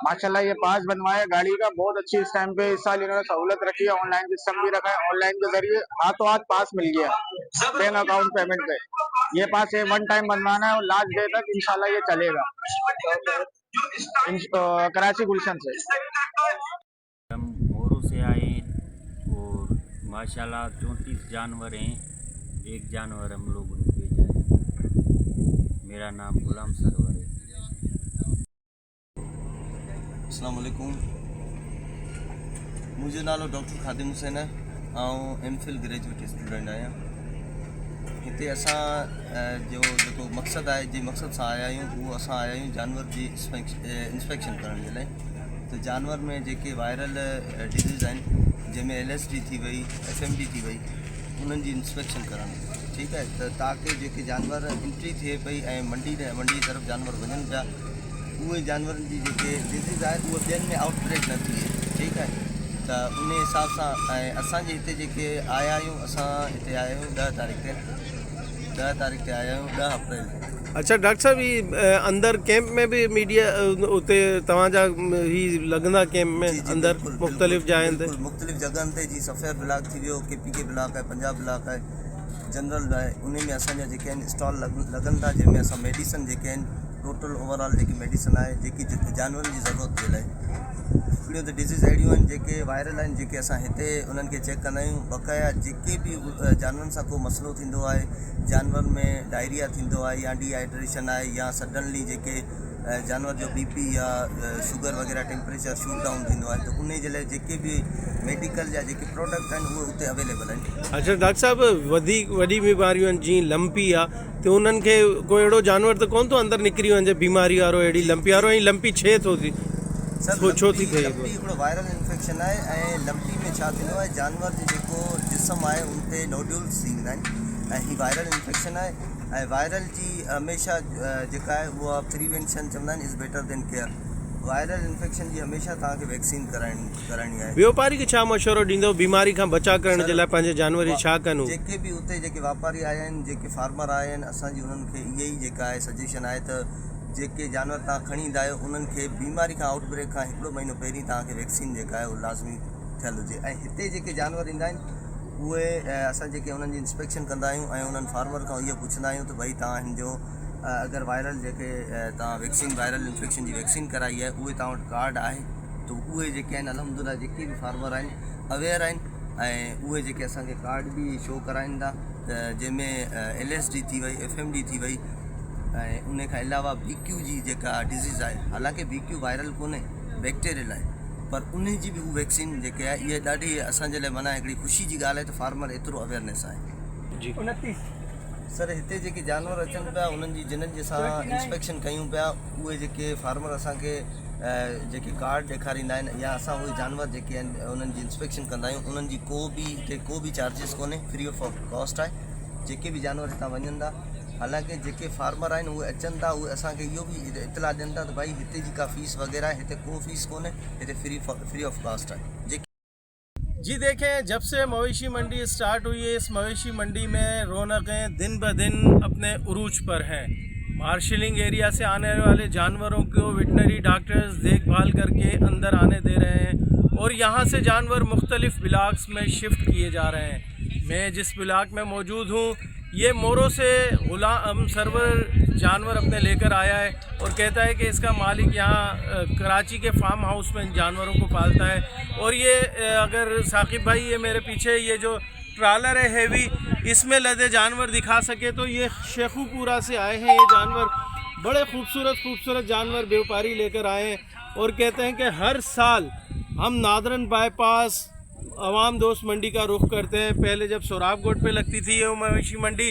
माशाल्लाह ये पास बनवाया गाड़ी का, बहुत अच्छी इस टाइम पे इस साल इन्होंने सहूलत रखी है। ऑनलाइन सिस्टम भी रखा है, ऑनलाइन के जरिए हाथों हाथ पास मिल गया बैंक अकाउंट पेमेंट पे। ये पास वन टाइम बनवाना है और लास्ट डे तक इंशाल्लाह ये चलेगा। कराची गुलशन से हम मोरू से आए और माशाल्लाह 34 जानवर हैं। एक जानवर हम लोगों ने भेजा है। मेरा नाम गुलाम सरवर है। अस्सलाम वालेकुम। मुझे नालो डॉक्टर खादिम हुसैन है। एमफिल ग्रेजुएट स्टूडेंट आया। हिते असां जो मक़सद है जे मक़सद से आया आहियूं वो असां आया आहियूं जानवर की इंस्पेक्शन करण जे लाइ। तो जानवर में जेके वायरल डिजीज़ आहिनि जंहिंमें LSD थी वई, FMD थी वई, उन्हनि जी इंस्पेक्शन करण। ठीक है, तो ताकि जेके जानवर एंट्री थिए पई ऐं मंडी तरफ़ जानवर वञनि पिया, उहे जानवरनि जी जेके डिजीज़ आहे उहे ॿियनि में आउटब्रेक न थिए। ठीक है, तो उन हिसाब सां ऐं असांजे हिते जेके आया आहियूं, असां हिते आया आहियूं 10 तारीख़ ते आया आहियूं, 10 अप्रैल ते। अच्छा डॉक्टर साहब, ये अंदर कैंप में भी मीडिया उते तव्हांजा ही लॻंदा कैंप में जी, अंदर मुख़्तलिफ़ जाइनि ते? मुख़्तलिफ़ जगहनि ते जी। सफ़ेद ब्लॉक थी वियो, KPK ब्लॉक है, पंजाब ब्लॉक है, जनरल है, उन में असांजा जेके आहिनि स्टॉल लॻनि था, जंहिंमें असां मेडिसन जेके आहिनि टोटल ओवरऑल जेकी मेडिसन आहे जेकी जानवरनि जी ज़रूरत जे लाइ। हिकिड़ियूं त डिज़ीज़ अहिड़ियूं आहिनि जेके वायरल आहिनि, जेके असां हिते उन्हनि खे चेक कंदा आहियूं। बक़ाया जेके बि जानवरनि सां को मसइलो थींदो आहे, जानवर में डायरिया थींदो आहे या डिहाइड्रेशन आहे या सडनली जेके जानवर जो BP या शुगर वग़ैरह टेम्परेचर शूट डाउन थींदो आहे, तो उन जे लाइ जेके बि मेडिकल जा जेके प्रोडक्ट आहिनि उहे उते अवेलेबल आहिनि। अच्छा डॉक्टर साहब, वॾी बीमारियूं आहिनि जीअं लंपी आहे, तो उन्हनि खे कोई अहिड़ो जानवर त कोन थो अंदरि निकिरी वञे बीमारी वारो, अहिड़ी लंपी वारो, ऐं लंपी छे थो थी छो थी थिए? लंपी हिकिड़ो वायरल इन्फेक्शन आहे ऐं लंपी में छा थींदो आहे, जानवर जो जेको जिस्म आहे उन ते नोड्यूल्स थींदा आहिनि ऐं हीअ वायरल इन्फेक्शन आहे। ऐं वायरल जी हमेशा जेका आहे उहा प्रिवेंशन चवंदा आहिनि is better than care. Viral infection जी हमेशा तव्हांखे वैक्सीन कराइणी आहे। व्यापारी खे छा मशवरो ॾींदो बीमारी खां बचाव करण जे लाइ पंहिंजे जानवर जी छा कनि? जेके बि उते जेके वापारी आया आहिनि, जेके फार्मर आया आहिनि, असांजी उन्हनि खे इहा ई जेका आहे सजेशन आहे त जेके जानवर तव्हां खणी ईंदा आहियो उन्हनि खे बीमारी खां आउटब्रेक खां 1 महीनो पहिरीं तव्हांखे वैक्सीन जेका आहे उहा लाज़मी थियल हुजे। ऐं हिते जेके जानवर ईंदा आहिनि उहे असां जेके उन्हनि जी इंस्पेक्शन कंदा आहियूं ऐं उन्हनि फार्मर खां इहो पुछंदा आहियूं त भई तव्हां हिन जो अगरि वायरल जेके तव्हां वैक्सीन वायरल इन्फेक्शन जी वैक्सीन कराई आहे उहे तव्हां वटि कार्ड आहे, तो उहे जेके आहिनि अलहमदुलिल्लाह जेके बि फार्मर आहिनि अवेयर आहिनि ऐं उहे जेके असांखे कार्ड बि शो कराइनि था, जंहिंमें LSD थी वई, FMD थी वई ऐं उन खां अलावा BQ जी जेका डिज़ीज़ आहे, हालांकि BQ वायरल कोन्हे, बैक्टीरियल आहे, पर उन जी बि उहा वैक्सीन जेके आहे इहा ॾाढी असांजे लाइ माना हिकिड़ी ख़ुशी जी ॻाल्हि आहे त फार्मर एतिरो अवेयरनेस आहे। जी 29 सर, हिते जेके जानवर अचनि पिया उन्हनि जी जिन्हनि जे असां इंस्पेक्शन कयूं पिया, उहे जेके फार्मर असांखे जेके कार्ड ॾेखारींदा आहिनि या असां उहे जानवर जेके आहिनि उन्हनि जी इंस्पेक्शन कंदा आहियूं, उन्हनि जी को बि चार्जिस कोन्हे, फ्री ऑफ कॉस्ट आहे। जेके बि जानवर हितां वञनि था, हालांकि जेके फार्मर आहिनि उहे अचनि था, उहे असांखे इहो बि इतला ॾियनि था त भाई हिते जी का फीस वग़ैरह आहे, हिते को फीस कोन्हे, हिते फ्री ऑफ कॉस्ट आहे। जी देखें, जब से मवेशी मंडी स्टार्ट हुई है, इस मवेशी मंडी में रौनकें दिन ब दिन अपने उरूज पर हैं। मार्शलिंग एरिया से आने वाले जानवरों को वेटनरी डॉक्टर्स देखभाल करके अंदर आने दे रहे हैं और यहाँ से जानवर मुख्तलिफ ब्लॉक्स में शिफ्ट किए जा रहे हैं। मैं जिस ब्लॉक में मौजूद हूँ, ये मोरो से गुलाम सरवर जानवर अपने लेकर आया है और कहता है कि इसका मालिक यहाँ कराची के फार्म हाउस में इन जानवरों को पालता है। और ये अगर साकिब भाई ये मेरे पीछे ये जो ट्रालर है हेवी, इसमें लदे जानवर दिखा सके तो ये शेखुपुरा से आए हैं। ये जानवर बड़े खूबसूरत जानवर व्यापारी लेकर आए हैं और कहते हैं कि हर साल हम नादरन बाईपास अवाम दोस्त मंडी का रुख करते हैं। पहले जब सोराबकोट पे लगती थी ये मवेशी मंडी,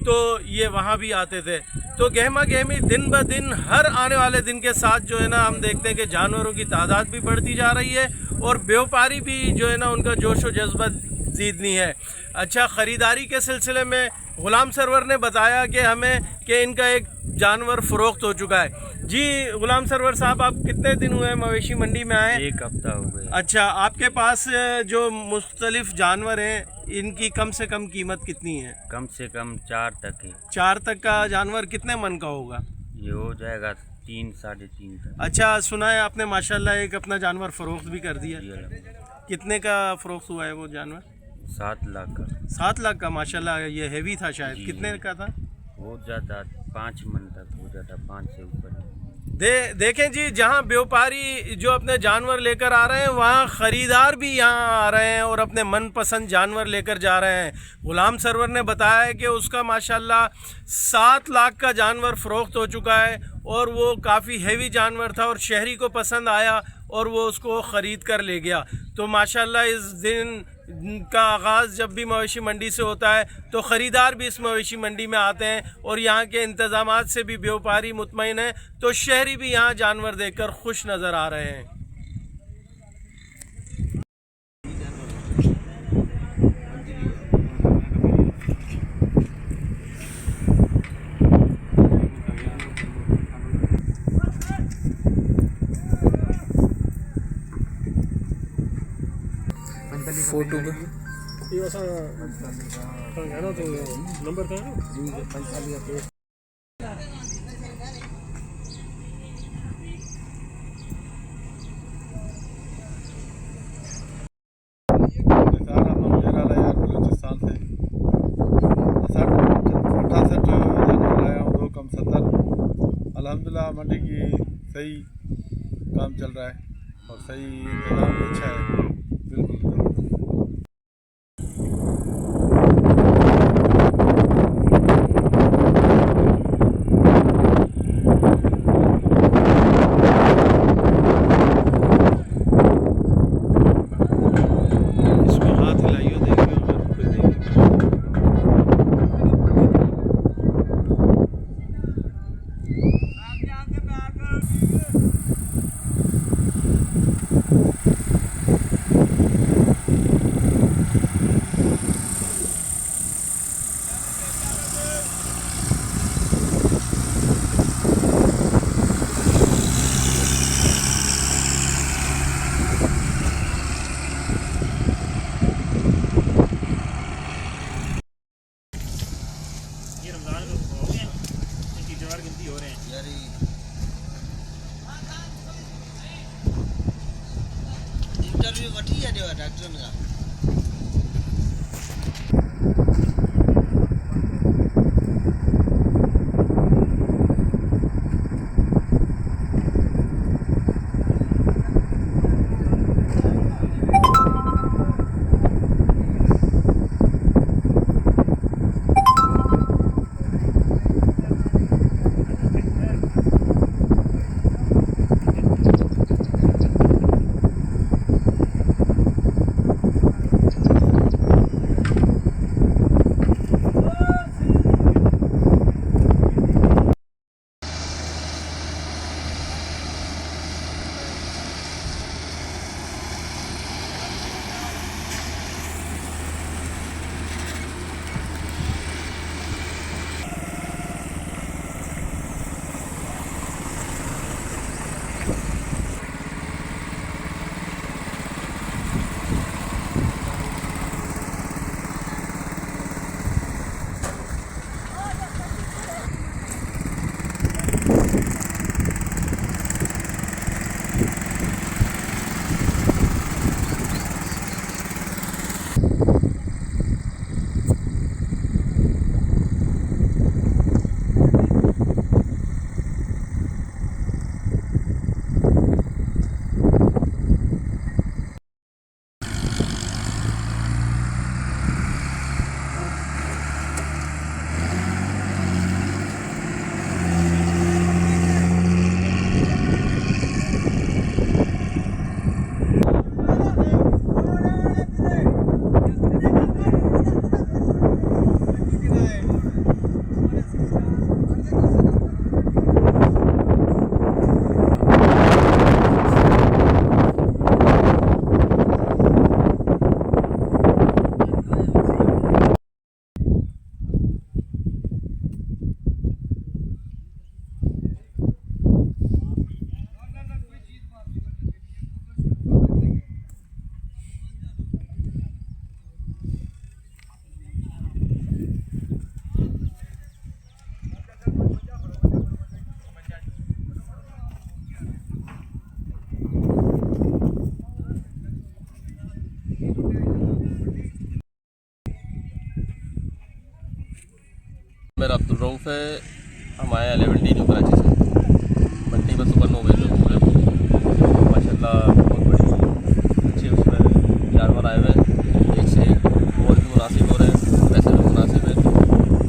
तो ये वहाँ भी आते थे। तो गहमा गहमी दिन ब दिन हर आने वाले दिन के साथ जो है ना, हम देखते हैं कि जानवरों की तादाद भी बढ़ती जा रही है और व्यापारी भी जो है ना उनका जोश व जज्बा जीतनी है। अच्छा, ख़रीदारी के सिलसिले में गुलाम सरवर ने बताया कि हमें कि इनका एक जानवर फ़रोख्त हो चुका है। जी गुलाम सरवर साहब, आप कितने दिन हुए मवेशी मंडी में आए? 1 हफ्ता हो गया। अच्छा, आपके पास जो मुख्तलिफ जानवर हैं, इनकी कम से कम कीमत कितनी है? कम से कम 4 तक है। 4 तक का जानवर कितने मन का होगा? ये हो जाएगा 3 साढ़े 3 तक। अच्छा, सुना है आपने माशाल्लाह एक अपना जानवर फरोख्त भी कर दिया। जी अल्हम्दुलिल्लाह। कितने का फरोख्त हुआ है वो जानवर? 7 लाख का। 7 लाख का माशाल्लाह, ये हैवी था शायद। जी। कितने का था? बहुत ज़्यादा 5 मन तक हो जाता, 5 से ऊपर। देखें जी, जहां व्यापारी जो अपने जानवर लेकर आ रहे हैं वहां ख़रीदार भी यहां आ रहे हैं और अपने मनपसंद जानवर लेकर जा रहे हैं। गुलाम सरवर ने बताया है कि उसका माशाल्लाह 7 लाख का जानवर फ़रोख्त हो चुका है और वो काफ़ी हैवी जानवर था और शहरी को पसंद आया और वो उसको ख़रीद कर ले गया। तो माशाल्लाह इस दिन का आगाज़ जब भी मवेशी मंडी से होता है तो ख़रीदार भी इस मवेशी मंडी में आते हैं और यहाँ के इंतज़ामात से भी व्यापारी मुतमईन हैं, तो शहरी भी यहाँ जानवर देखकर खुश नज़र आ रहे हैं। फोटो नंबर अल्हम्दुलिल्लाह मंडी की सही काम चल रहा है और सही इंतजाम भी अच्छा है। बिल्कुल। इसमें हाथ हिलाइयो, देखियो, खुद देखियो। इंटरव्यू वठी छॾियो आहे डॉक्टरनि खां। मेरा अब्दुल रऊफ़ है। हम आए 11D न्यू कराची से। मंडी में सुबह 9 बजे घूम रहे थे। माशाल्लाह बहुत बड़ी अच्छे उसमें जानवर आए हुए हैं। एक से एक और भी मुनासिब हो रहे हैं, पैसे भी मुनासिब हैं।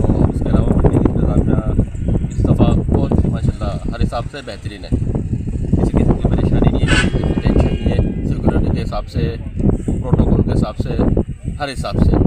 और उसके अलावा मंडी की इंतज़ामिया इस दफ़ा बहुत माशाल्लाह हर हिसाब से बेहतरीन है। किसी किस्म की परेशानी नहीं है, कोई टेंशन नहीं है। सिक्योरिटी के हिसाब से, प्रोटोकॉल के हिसाब से, हर हिसाब से